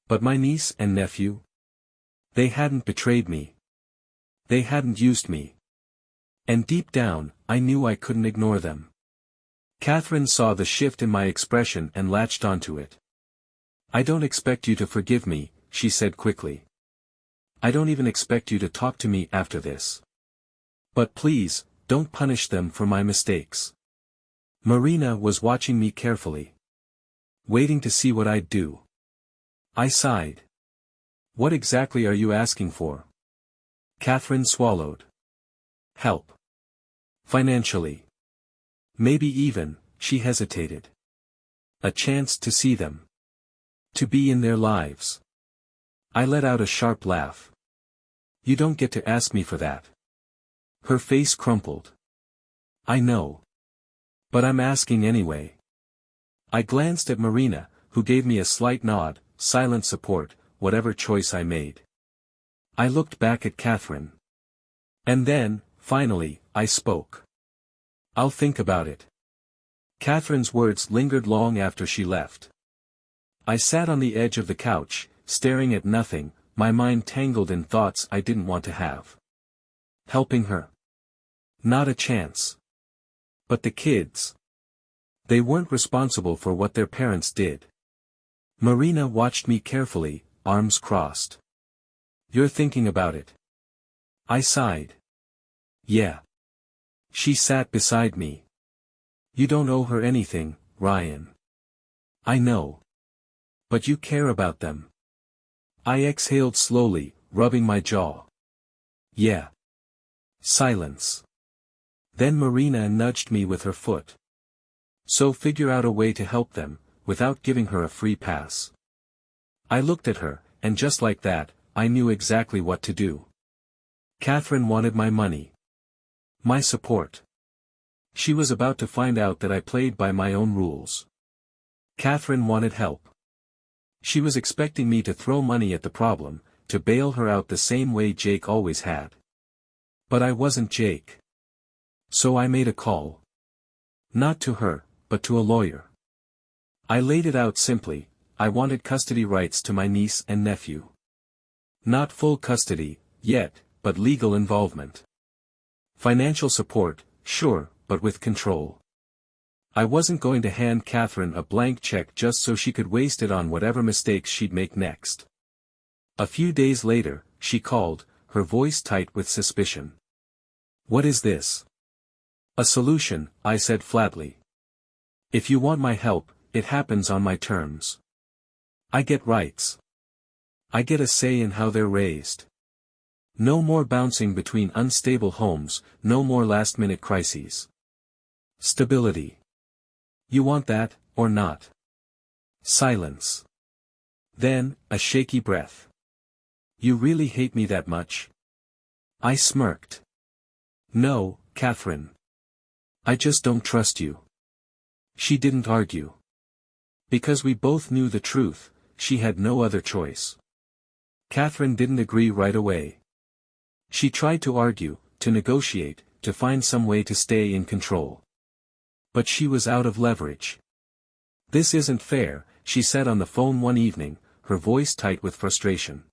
But my niece and nephew? They hadn't betrayed me. They hadn't used me. And deep down, I knew I couldn't ignore them. Catherine saw the shift in my expression and latched onto it. I don't expect you to forgive me, she said quickly. I don't even expect you to talk to me after this. But please, don't punish them for my mistakes. Marina was watching me carefully. Waiting to see what I'd do. I sighed. What exactly are you asking for? Catherine swallowed. Help. Financially. Maybe even, she hesitated. A chance to see them. To be in their lives. I let out a sharp laugh. You don't get to ask me for that. Her face crumpled. I know. But I'm asking anyway. I glanced at Marina, who gave me a slight nod, silent support, whatever choice I made. I looked back at Catherine. And then, finally, I spoke. I'll think about it. Catherine's words lingered long after she left. I sat on the edge of the couch, staring at nothing, my mind tangled in thoughts I didn't want to have. Helping her? Not a chance. But the kids? They weren't responsible for what their parents did. Marina watched me carefully, arms crossed. You're thinking about it. I sighed. Yeah. She sat beside me. You don't owe her anything, Ryan. I know. But you care about them. I exhaled slowly, rubbing my jaw. Yeah. Silence. Then Marina nudged me with her foot. So figure out a way to help them, without giving her a free pass. I looked at her, and just like that, I knew exactly what to do. Catherine wanted my money. My support. She was about to find out that I played by my own rules. Catherine wanted help. She was expecting me to throw money at the problem, to bail her out the same way Jake always had. But I wasn't Jake. So I made a call. Not to her, but to a lawyer. I laid it out simply, I wanted custody rights to my niece and nephew. Not full custody, yet, but legal involvement. Financial support, sure, but with control. I wasn't going to hand Catherine a blank check just so she could waste it on whatever mistakes she'd make next. A few days later, she called, her voice tight with suspicion. What is this? A solution, I said flatly. If you want my help, it happens on my terms. I get rights. I get a say in how they're raised. No more bouncing between unstable homes, no more last-minute crises. Stability. You want that, or not? Silence. Then, a shaky breath. You really hate me that much? I smirked. No, Catherine. I just don't trust you. She didn't argue. Because we both knew the truth, she had no other choice. Catherine didn't agree right away. She tried to argue, to negotiate, to find some way to stay in control. But she was out of leverage. This isn't fair, she said on the phone one evening, her voice tight with frustration.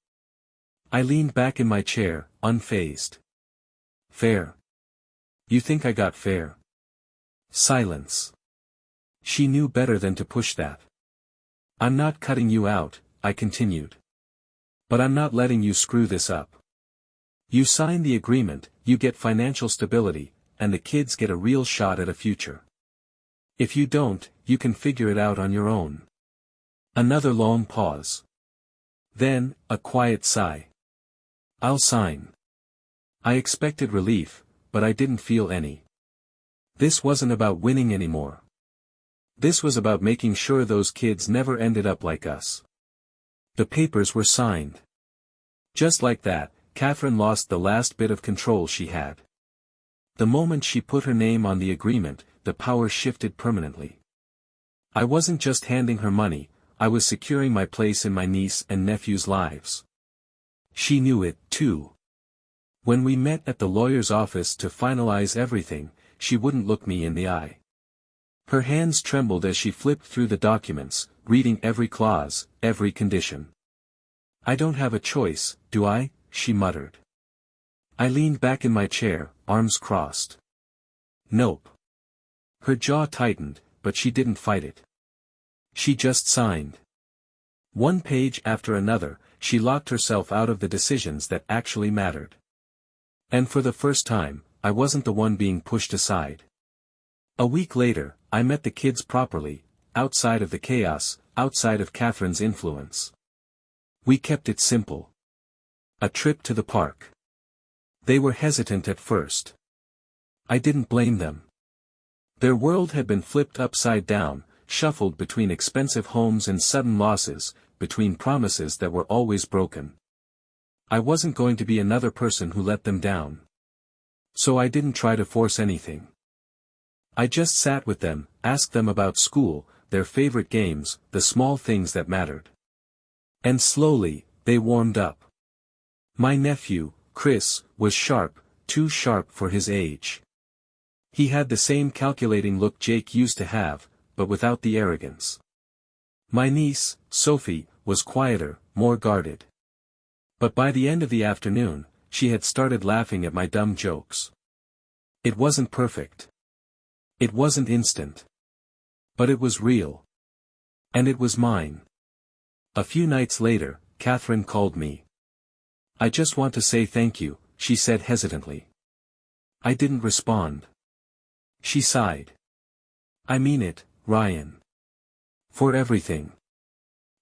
I leaned back in my chair, unfazed. Fair? You think I got fair? Silence. She knew better than to push that. I'm not cutting you out, I continued. But I'm not letting you screw this up. You sign the agreement, you get financial stability, and the kids get a real shot at a future. If you don't, you can figure it out on your own. Another long pause. Then, a quiet sigh. I'll sign. I expected relief, but I didn't feel any. This wasn't about winning anymore. This was about making sure those kids never ended up like us. The papers were signed. Just like that, Catherine lost the last bit of control she had. The moment she put her name on the agreement, the power shifted permanently. I wasn't just handing her money, I was securing my place in my niece and nephew's lives. She knew it, too. When we met at the lawyer's office to finalize everything, she wouldn't look me in the eye. Her hands trembled as she flipped through the documents, reading every clause, every condition. I don't have a choice, do I? She muttered. I leaned back in my chair, arms crossed. Nope. Her jaw tightened, but she didn't fight it. She just signed. One page after another, she locked herself out of the decisions that actually mattered. And for the first time, I wasn't the one being pushed aside. A week later, I met the kids properly, outside of the chaos, outside of Catherine's influence. We kept it simple. A trip to the park. They were hesitant at first. I didn't blame them. Their world had been flipped upside down, shuffled between expensive homes and sudden losses, between promises that were always broken. I wasn't going to be another person who let them down. So I didn't try to force anything. I just sat with them, asked them about school, their favorite games, the small things that mattered. And slowly, they warmed up. My nephew, Chris, was sharp, too sharp for his age. He had the same calculating look Jake used to have, but without the arrogance. My niece, Sophie, was quieter, more guarded. But by the end of the afternoon, she had started laughing at my dumb jokes. It wasn't perfect. It wasn't instant. But it was real. And it was mine. A few nights later, Catherine called me. I just want to say thank you, she said hesitantly. I didn't respond. She sighed. I mean it, Ryan. For everything.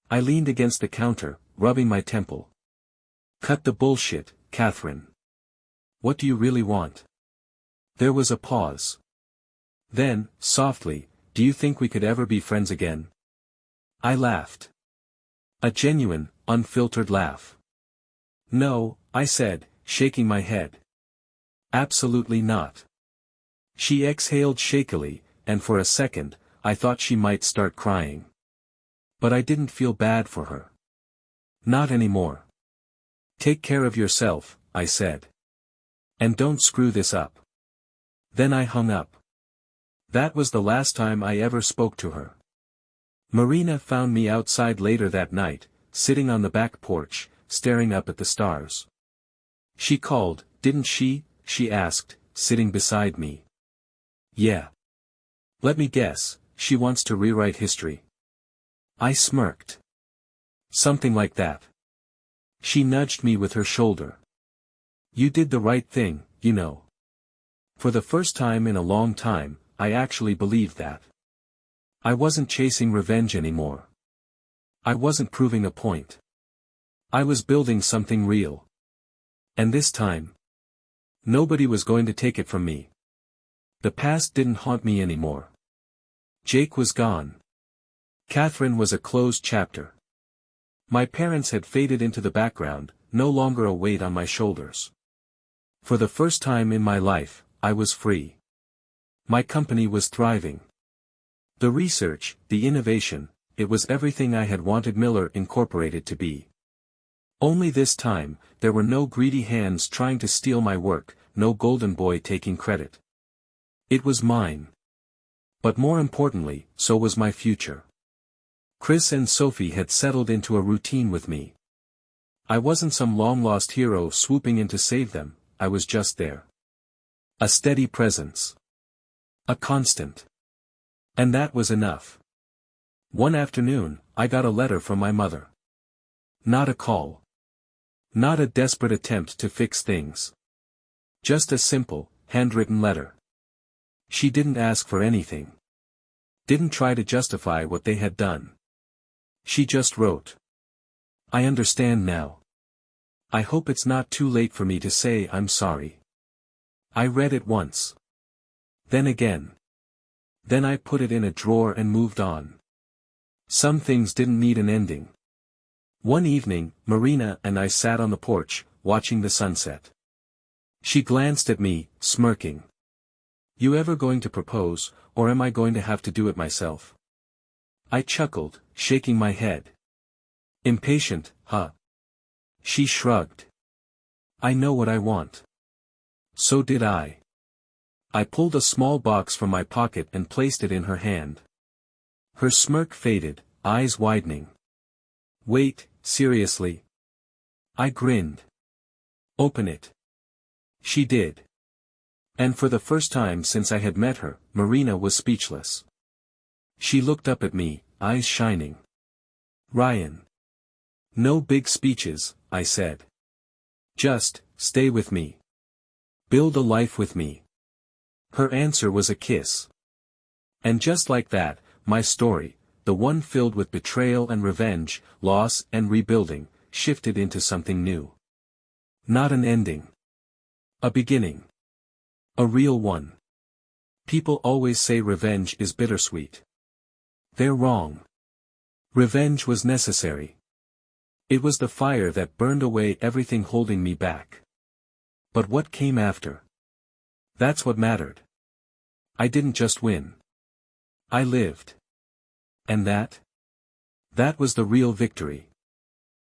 I leaned against the counter, rubbing my temple. Cut the bullshit, Catherine. What do you really want? There was a pause. Then, softly, do you think we could ever be friends again? I laughed. A genuine, unfiltered laugh. No, I said, shaking my head. Absolutely not. She exhaled shakily, and for a second, I thought she might start crying. But I didn't feel bad for her. Not anymore. Take care of yourself, I said. And don't screw this up. Then I hung up. That was the last time I ever spoke to her. Marina found me outside later that night, sitting on the back porch, staring up at the stars. She called, didn't she? She asked, sitting beside me. Yeah. Let me guess, she wants to rewrite history. I smirked. Something like that. She nudged me with her shoulder. You did the right thing, you know. For the first time in a long time, I actually believed that. I wasn't chasing revenge anymore. I wasn't proving a point. I was building something real. And this time, nobody was going to take it from me. The past didn't haunt me anymore. Jake was gone. Catherine was a closed chapter. My parents had faded into the background, no longer a weight on my shoulders. For the first time in my life, I was free. My company was thriving. The research, the innovation, it was everything I had wanted Miller Incorporated to be. Only this time, there were no greedy hands trying to steal my work, no golden boy taking credit. It was mine. But more importantly, so was my future. Chris and Sophie had settled into a routine with me. I wasn't some long-lost hero swooping in to save them, I was just there. A steady presence. A constant. And that was enough. One afternoon, I got a letter from my mother. Not a call. Not a desperate attempt to fix things. Just a simple, handwritten letter. She didn't ask for anything. Didn't try to justify what they had done. She just wrote. I understand now. I hope it's not too late for me to say I'm sorry. I read it once. Then again. Then I put it in a drawer and moved on. Some things didn't need an ending. One evening, Marina and I sat on the porch, watching the sunset. She glanced at me, smirking. You ever going to propose, or am I going to have to do it myself? I chuckled, shaking my head. Impatient, huh? She shrugged. I know what I want. So did I. I pulled a small box from my pocket and placed it in her hand. Her smirk faded, eyes widening. Wait, seriously? I grinned. Open it. She did. And for the first time since I had met her, Marina was speechless. She looked up at me, eyes shining. Ryan. No big speeches, I said. Just, stay with me. Build a life with me. Her answer was a kiss. And just like that, my story, the one filled with betrayal and revenge, loss and rebuilding, shifted into something new. Not an ending. A beginning. A real one. People always say revenge is bittersweet. They're wrong. Revenge was necessary. It was the fire that burned away everything holding me back. But what came after? That's what mattered. I didn't just win. I lived. And that? That was the real victory.